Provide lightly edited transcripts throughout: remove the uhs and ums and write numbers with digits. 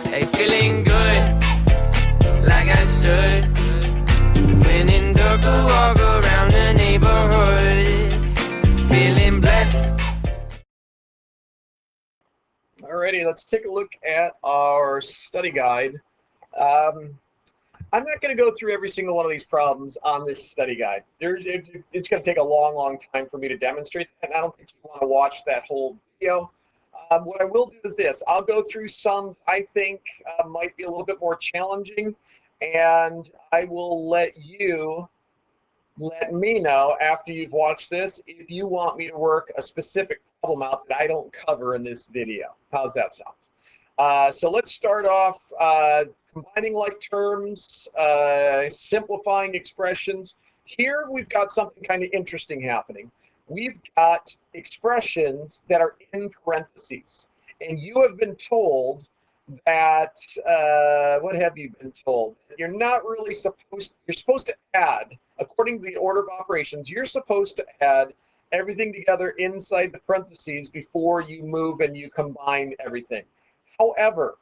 Hey, feeling good, like I should. When in Durga, walk around the neighborhood, feeling blessed. Alrighty, let's take a look at our study guide. I'm not going to go through every single one of these problems on this study guide. It's going to take a long, long time for me to demonstrate that, and I don't think you want to watch that whole video. What I will do is this. I'll go through some I think might be a little bit more challenging, and I will let me know after you've watched this if you want me to work a specific problem out that I don't cover in this video. How's that sound? So let's start off combining like terms, simplifying expressions. Here we've got something kind of interesting happening. We've got expressions that are in parentheses, and you have been told that, what have you been told? You're not really you're supposed to add, according to the order of operations, you're supposed to add everything together inside the parentheses before you move and you combine everything. However,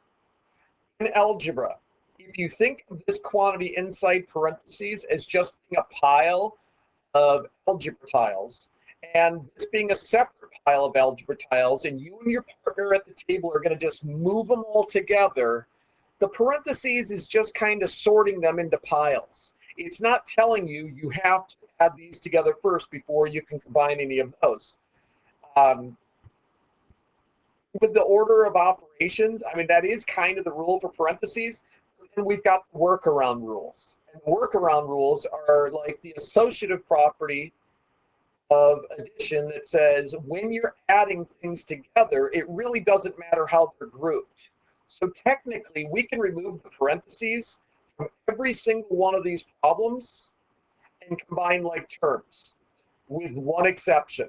in algebra, if you think of this quantity inside parentheses as just being a pile of algebra tiles, and this being a separate pile of algebra tiles, and you and your partner at the table are going to just move them all together, the parentheses is just kind of sorting them into piles. It's not telling you you have to add these together first before you can combine any of those. With the order of operations, I mean, that is kind of the rule for parentheses. And we've got the workaround rules. And the workaround rules are like the associative property of addition that says when you're adding things together, it really doesn't matter how they're grouped. So technically, we can remove the parentheses from every single one of these problems and combine like terms, with one exception.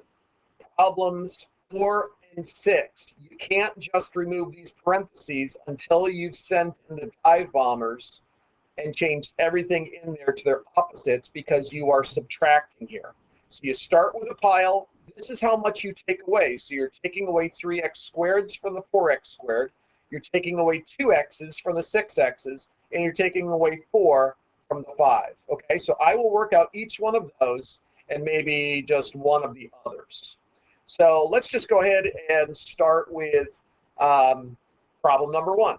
Problems 4 and 6. You can't just remove these parentheses until you've sent in the dive bombers and changed everything in there to their opposites, because you are subtracting here. So you start with a pile. This is how much you take away. So you're taking away 3x squareds from the 4x squared. You're taking away 2x's from the 6x's, and you're taking away 4 from the 5. Okay, so I will work out each one of those and maybe just one of the others. So let's just go ahead and start with problem number 1.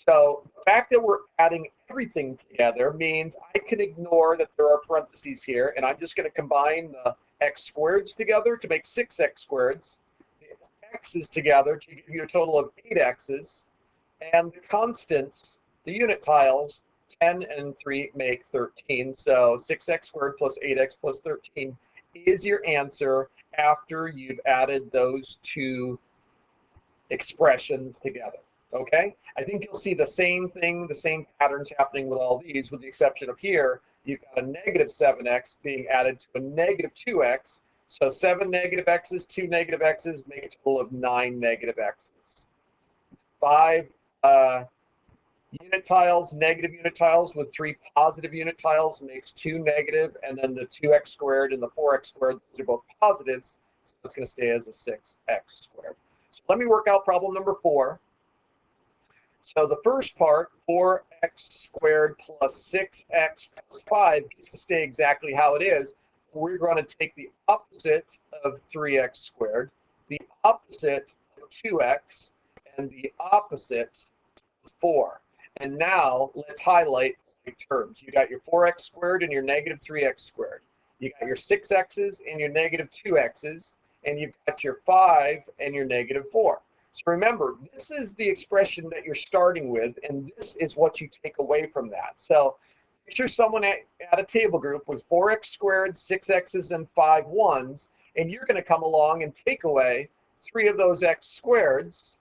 So the fact that we're adding everything together means I can ignore that there are parentheses here, and I'm just going to combine the x squareds together to make 6x squareds, the x's together to give you a total of 8x's, and the constants, the unit tiles, 10 and 3 make 13. So 6x squared plus 8x plus 13 is your answer after you've added those two expressions together. Okay, I think you'll see the same thing, the same patterns happening with all these, with the exception of here, you've got a negative 7x being added to a negative 2x. So 7 negative x's, 2 negative x's make a total of 9 negative x's. 5 unit tiles, negative unit tiles with 3 positive unit tiles makes 2 negative, and then the 2x squared and the 4x squared, those are both positives, so it's going to stay as a 6x squared. So let me work out problem number 4. So the first part, 4x squared plus 6x plus 5, gets to stay exactly how it is. We're going to take the opposite of 3x squared, the opposite of 2x, and the opposite of 4. And now let's highlight the terms. You got your 4x squared and your negative 3x squared. You got your 6x's and your negative 2x's, and you've got your 5 and your negative 4. So remember, this is the expression that you're starting with, and this is what you take away from that. So picture someone at a table group with 4x squared, 6x's, and 5 1s, and you're going to come along and take away 3 of those x squareds,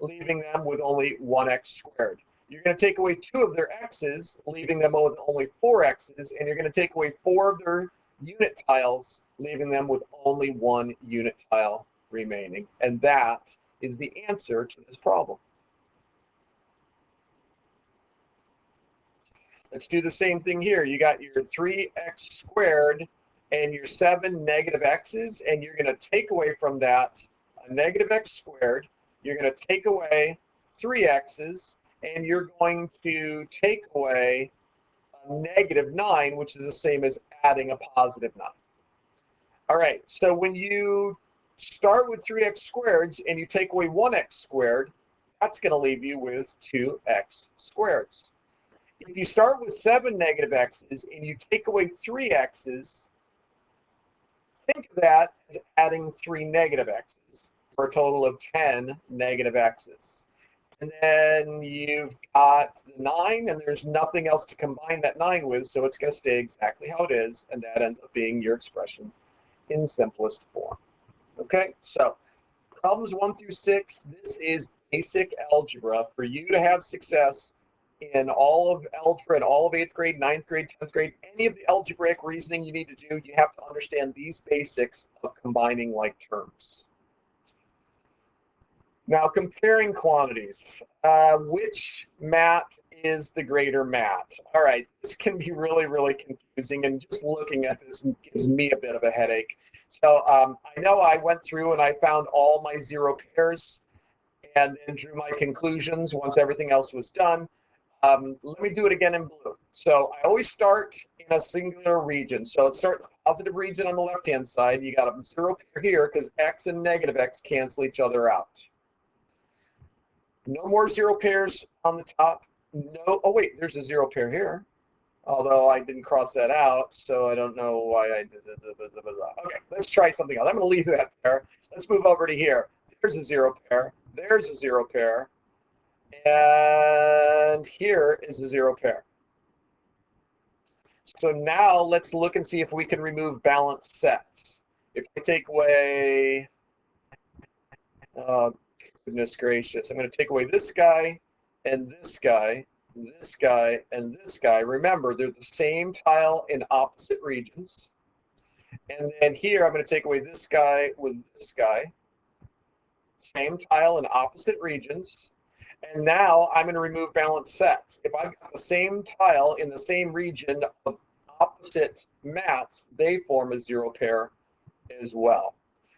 leaving them with only 1x squared. You're going to take away 2 of their x's, leaving them with only 4 x's, and you're going to take away 4 of their unit tiles, leaving them with only 1 unit tile remaining. And that is the answer to this problem. Let's do the same thing here. You got your 3x squared and your 7 negative x's, and you're going to take away from that a negative x squared. You're going to take away 3 x's, and you're going to take away a -9, which is the same as adding a +9. All right, so when you start with 3x squareds and you take away 1x squared, that's going to leave you with 2x squareds. If you start with 7 negative x's and you take away 3 x's, think of that as adding 3 negative x's for a total of 10 negative x's. And then you've got the 9, and there's nothing else to combine that 9 with, so it's going to stay exactly how it is, and that ends up being your expression in simplest form. Okay, so problems 1 through 6, this is basic algebra. For you to have success in all of algebra, in all of 8th grade, 9th grade, 10th grade, any of the algebraic reasoning you need to do, you have to understand these basics of combining like terms. Now, comparing quantities. Which mat is the greater mat? All right, this can be really, really confusing, and just looking at this gives me a bit of a headache. So I know I went through and I found all my 0 pairs and then drew my conclusions once everything else was done. Let me do it again in blue. So I always start in a singular region. So let's start in the positive region on the left-hand side. You got a 0 pair here because x and negative x cancel each other out. No more 0 pairs on the top. No, oh wait, there's a 0 pair here. Although I didn't cross that out, so I don't know why I did it. Okay, let's try something else. I'm going to leave that there. Let's move over to here. There's a 0 pair. There's a 0 pair. And here is a 0 pair. So now let's look and see if we can remove balanced sets. If I take away, goodness gracious, I'm going to take away this guy and this guy, this guy, and this guy. Remember, they're the same tile in opposite regions. And then here, I'm going to take away this guy with this guy. Same tile in opposite regions. And now I'm going to remove balanced sets. If I've got the same tile in the same region of opposite mats, they form a 0 pair as well.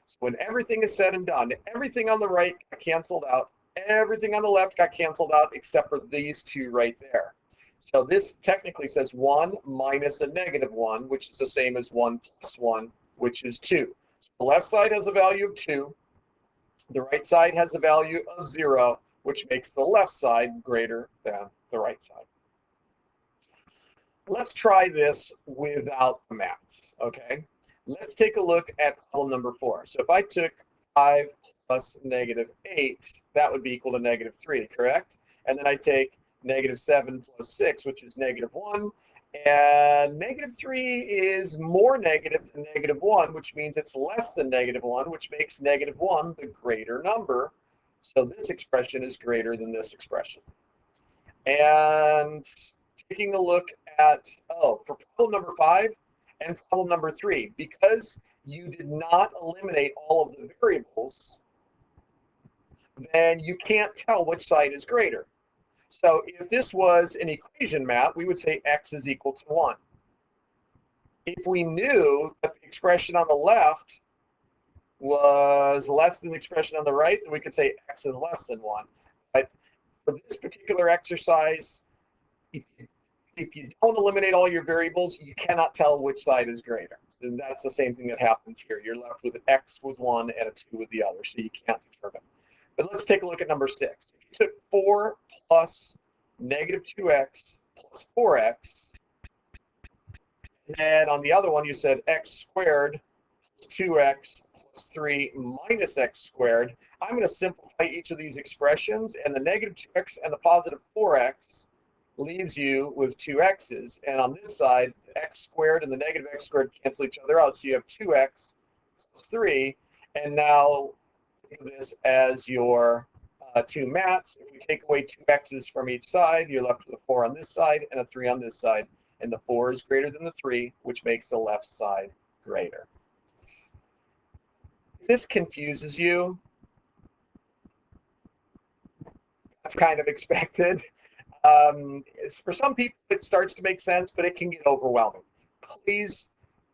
So when everything is said and done, everything on the right got canceled out, everything on the left got canceled out except for these two right there. So this technically says 1 minus a -1, which is the same as 1 plus 1, which is 2. So the left side has a value of 2. The right side has a value of 0, which makes the left side greater than the right side. Let's try this without the maths, okay? Let's take a look at problem number 4. So if I took 5 plus -8, that would be equal to -3, correct? And then I take -7 plus 6, which is -1. And -3 is more negative than -1, which means it's less than -1, which makes -1 the greater number. So this expression is greater than this expression. And taking a look at, for problem number 5 and problem number 3, because you did not eliminate all of the variables, then you can't tell which side is greater. So if this was an equation mat, we would say x is equal to 1. If we knew that the expression on the left was less than the expression on the right, then we could say x is less than 1. But for this particular exercise, if you don't eliminate all your variables, you cannot tell which side is greater. And that's the same thing that happens here. You're left with an x with one and a 2 with the other, so you can't determine. But let's take a look at number 6. If you took 4 plus -2x plus 4x, and then on the other one you said x squared plus 2x plus 3 minus x squared, I'm going to simplify each of these expressions, and the -2x and the positive 4x leaves you with 2 x's. And on this side, the x squared and the -x squared cancel each other out, so you have 2x plus 3. And now think of this as your 2 mats. If we take away 2 x's from each side, you're left with a 4 on this side and a 3 on this side. And the 4 is greater than the 3, which makes the left side greater. If this confuses you, that's kind of expected. For some people, it starts to make sense, but it can get overwhelming. Please,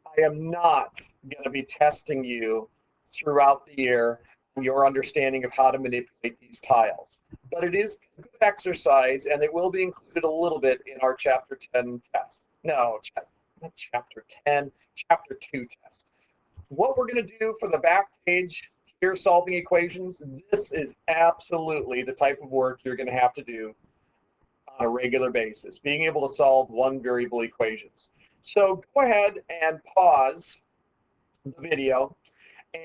I am not going to be testing you throughout the year your understanding of how to manipulate these tiles. But it is a good exercise, and it will be included a little bit in our Chapter 10 test. No, not Chapter 10, Chapter 2 test. What we're going to do for the back page here, solving equations, this is absolutely the type of work you're going to have to do on a regular basis, being able to solve one variable equations. So go ahead and pause the video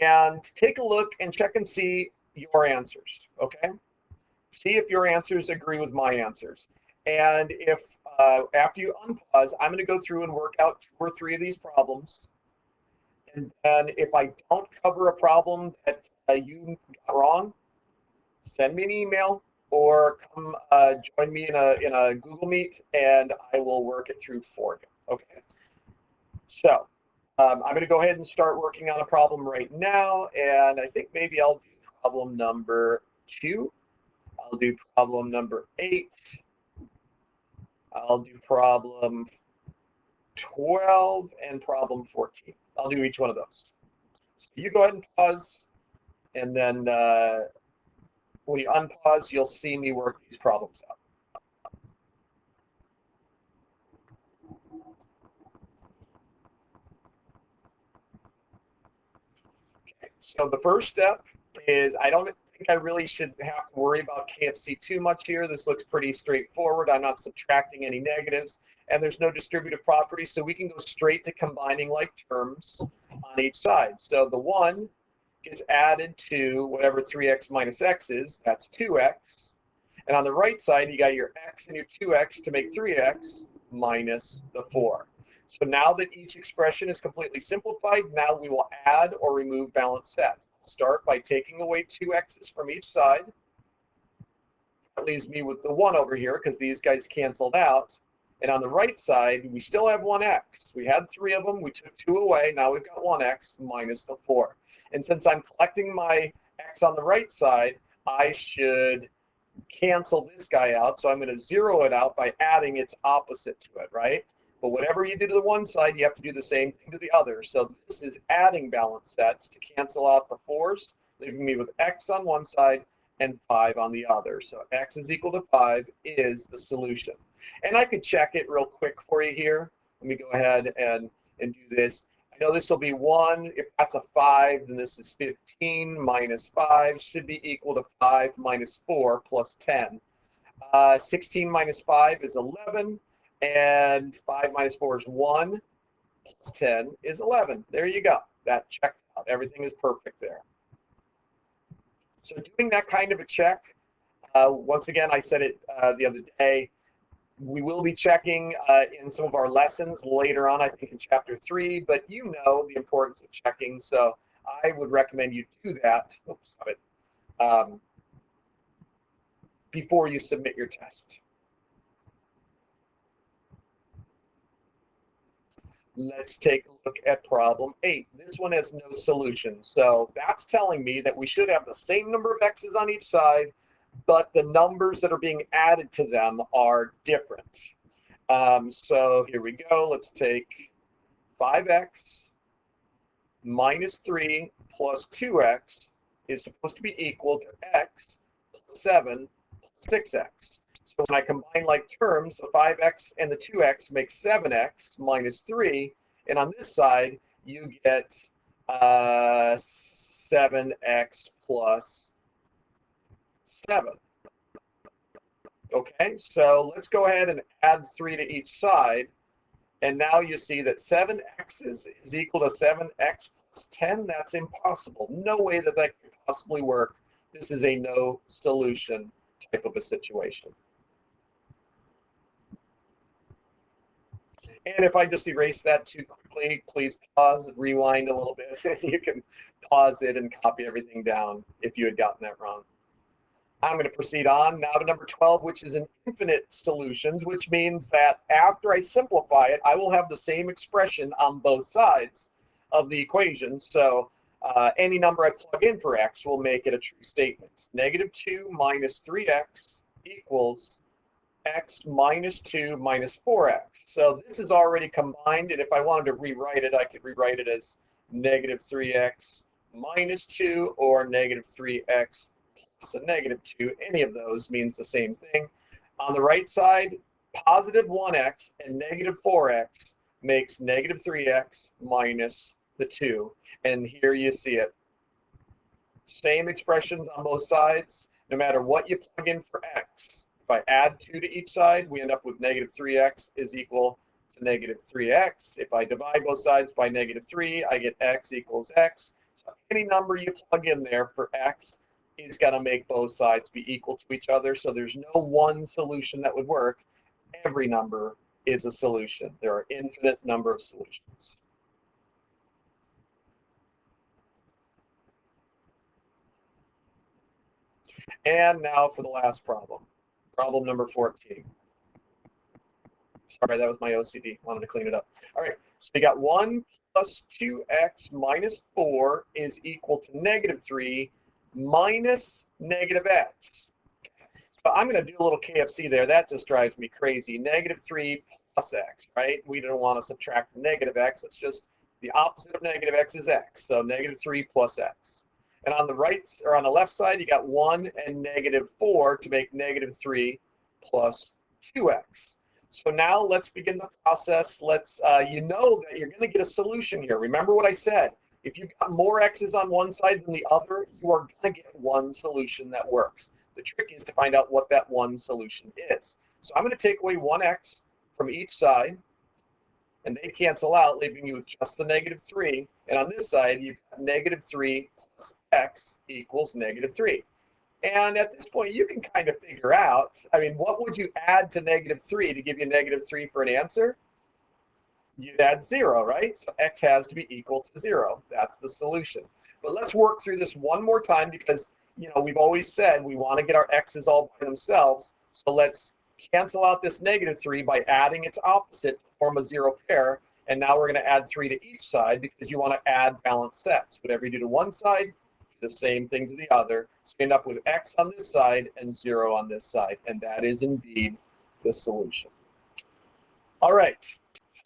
and take a look and check and see your answers, okay? See if your answers agree with my answers. And if after you unpause, I'm going to go through and work out 2 or 3 of these problems. And if I don't cover a problem that you got wrong, send me an email or come join me in a Google Meet, and I will work it through for you, okay? So I'm going to go ahead and start working on a problem right now, and I think maybe I'll do problem number 2. I'll do problem number 8. I'll do problem 12 and problem 14. I'll do each one of those. So you go ahead and pause, and then when you unpause, you'll see me work these problems out. Okay, so the first step is I don't think I really should have to worry about KFC too much here. This looks pretty straightforward. I'm not subtracting any negatives, and there's no distributive property, so we can go straight to combining like terms on each side. So the 1 gets added to whatever 3x minus x is, that's 2x. And on the right side, you got your x and your 2x to make 3x minus the 4. So now that each expression is completely simplified, now we will add or remove balanced sets. I'll start by taking away 2 x's from each side. That leaves me with the 1 over here because these guys canceled out. And on the right side, we still have 1x. We had 3 of them. We took 2 away. Now we've got 1x minus the 4. And since I'm collecting my x on the right side, I should cancel this guy out. So I'm going to 0 it out by adding its opposite to it, right? But whatever you do to the one side, you have to do the same thing to the other. So this is adding balanced sets to cancel out the 4's, leaving me with x on one side and 5 on the other. So x is equal to 5 is the solution. And I could check it real quick for you here. Let me go ahead and do this. I know this will be 1. If that's a 5, then this is 15 minus 5 should be equal to 5 minus 4 plus 10. 16 minus 5 is 11, and 5 minus 4 is 1, plus 10 is 11. There you go. That checked out. Everything is perfect there. So doing that kind of a check, once again, I said it the other day, we will be checking in some of our lessons later on, I think in chapter 3, but you know the importance of checking, so I would recommend you do that before you submit your test. Let's take a look at problem 8. This one has no solution, so that's telling me that we should have the same number of x's on each side, but the numbers that are being added to them are different. So here we go. Let's take 5x minus 3 plus 2x is supposed to be equal to x plus 7 plus 6x. So when I combine like terms, the 5x and the 2x make 7x minus 3. And on this side, you get 7x plus 7. Okay, so let's go ahead and add 3 to each side. And now you see that 7x is equal to 7x plus 10. That's impossible. No way that that could possibly work. This is a no solution type of a situation. And if I just erase that too quickly, please pause, rewind a little bit. You can pause it and copy everything down if you had gotten that wrong. I'm going to proceed on now to number 12, which is an infinite solutions, which means that after I simplify it, I will have the same expression on both sides of the equation. So any number I plug in for x will make it a true statement. -2 minus 3x equals x minus 2 minus 4x. So this is already combined, and if I wanted to rewrite it, I could rewrite it as -3x minus 2 or negative 3x plus a negative 2. Any of those means the same thing. On the right side, positive 1x and negative 4x makes negative 3x minus the 2. And here you see it. Same expressions on both sides, no matter what you plug in for x. If I add 2 to each side, we end up with negative 3x is equal to negative 3x. If I divide both sides by negative 3, I get x equals x. So any number you plug in there for x is going to make both sides be equal to each other. So there's no one solution that would work. Every number is a solution. There are infinite number of solutions. And now for the last problem. Problem number 14. Sorry, that was my OCD. Wanted to clean it up. All right, so you got 1 plus 2x minus 4 is equal to negative 3 minus negative x. So I'm going to do a little KFC there. That just drives me crazy. Negative 3 plus x, right? We don't want to subtract negative x. It's just the opposite of negative x is x. So negative 3 plus x. And on the right or on the left side, you got 1 and negative 4 to make negative 3 plus 2x. So now let's begin the process. You know that you're going to get a solution here. Remember what I said. If you've got more x's on one side than the other, you are going to get one solution that works. The trick is to find out what that one solution is. So I'm going to take away 1x from each side, and they cancel out, leaving you with just the negative 3. And on this side, you've got negative 3 plus x equals negative 3. And at this point, you can kind of figure out, I mean, what would you add to negative 3 to give you negative 3 for an answer? You'd add 0, right? So x has to be equal to 0. That's the solution. But let's work through this one more time because, you know, we've always said we want to get our x's all by themselves. So let's cancel out this negative 3 by adding its opposite to form a 0 pair. And now we're going to add 3 to each side because you want to add balanced sets. Whatever you do to one side, do the same thing to the other. So you end up with x on this side and 0 on this side. And that is indeed the solution. All right.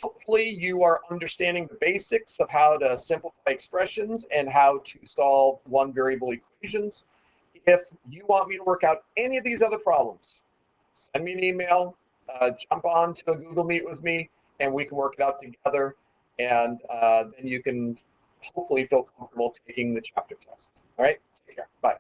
Hopefully you are understanding the basics of how to simplify expressions and how to solve one variable equations. If you want me to work out any of these other problems, send me an email, jump on to a Google Meet with me, and we can work it out together. And then you can hopefully feel comfortable taking the chapter test. All right, take care. Bye.